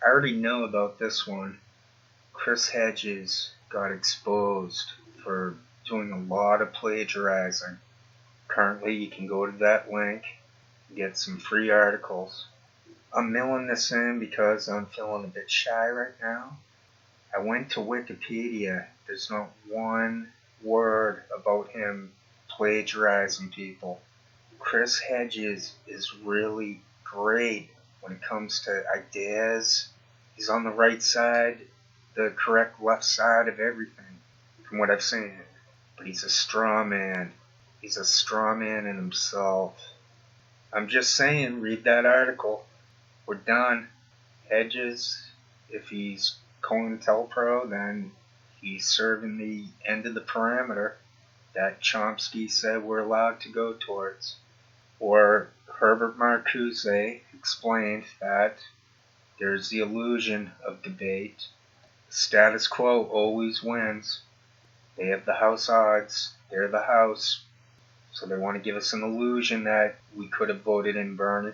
I already know about this one. Hedges got exposed for doing a lot of plagiarizing. Currently, you can go to that link and get some free articles. I'm mailing this in because I'm feeling a bit shy right now. I went to Wikipedia. There's not one word about him plagiarizing people. Hedges is really great when it comes to ideas. He's on the right side, the correct left side of everything, from what I've seen. But he's a straw man. He's a straw man in himself. I'm just saying, read that article. We're done. Hedges, if he's COINTELPRO, then he's serving the end of the parameter that Chomsky said we're allowed to go towards. Or Herbert Marcuse explained that there's the illusion of debate. Status quo always wins. They have the house odds. They're the house. So they want to give us an illusion that we could have voted in Bernie.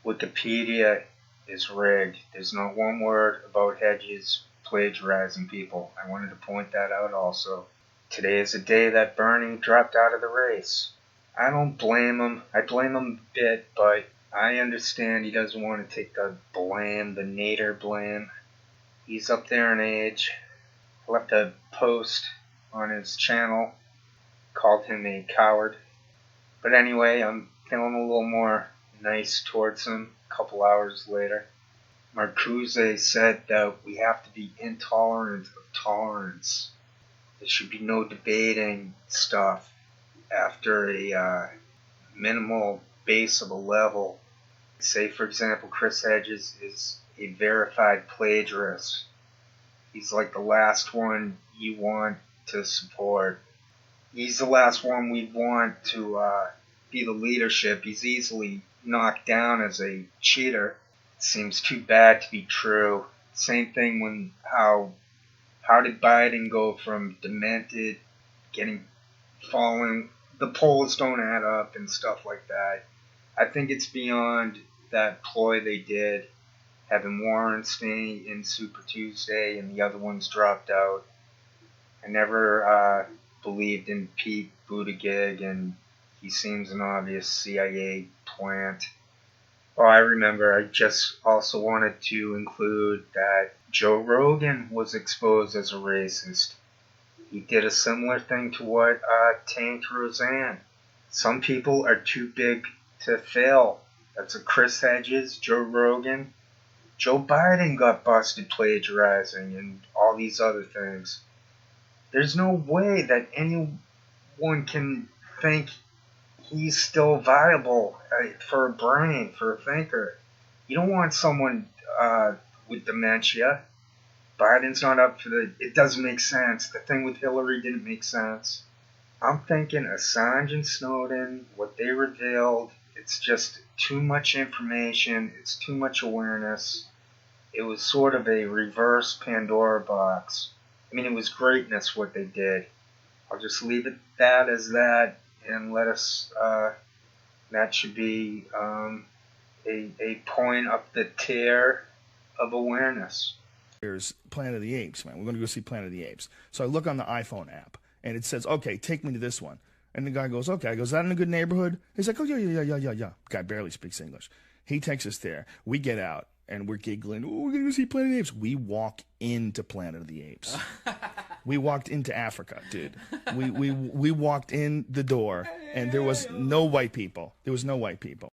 Wikipedia is rigged. There's not one word about Hedges plagiarizing people. I wanted to point that out also. Today is the day that Bernie dropped out of the race. I don't blame him. I blame him a bit, but I understand he doesn't want to take the blame, the Nader blame. He's up there in age. I left a post on his channel, called him a coward. But anyway, I'm feeling a little more nice towards him a couple hours later. Marcuse said that we have to be intolerant of tolerance. There should be no debating stuff after a minimal base of a level. Say, for example, Hedges is a verified plagiarist. He's like the last one you want to support. He's the last one we'd want to be the leadership. He's easily knocked down as a cheater. It seems too bad to be true. Same thing when how did Biden go from demented, falling, the polls don't add up and stuff like that. I think it's beyond that ploy they did, having Warren stay in Super Tuesday and the other ones dropped out. I never believed in Pete Buttigieg, and he seems an obvious CIA plant. Oh, I remember, I just also wanted to include that Joe Rogan was exposed as a racist. He did a similar thing to what tanked Roseanne. Some people are too big to fail. That's a Hedges, Joe Rogan. Joe Biden got busted plagiarizing and all these other things. There's no way that anyone can think he's still viable for a brain, for a thinker. You don't want someone with dementia. Biden's not up for it doesn't make sense. The thing with Hillary didn't make sense. I'm thinking Assange and Snowden, what they revealed, it's just too much information. It's too much awareness. It was sort of a reverse Pandora box. I mean, it was greatness what they did. I'll just leave it as that, and let us, that should be a point up the tier of awareness. Here's Planet of the Apes, man. We're going to go see Planet of the Apes. So I look on the iPhone app, and it says, okay, take me to this one. And the guy goes, okay. I go, is that in a good neighborhood? He's like, oh, yeah. Guy barely speaks English. He takes us there. We get out, and we're giggling. Oh, we're going to go see Planet of the Apes. We walk into Planet of the Apes. We walked into Africa, dude. We walked in the door, and there was no white people. There was no white people.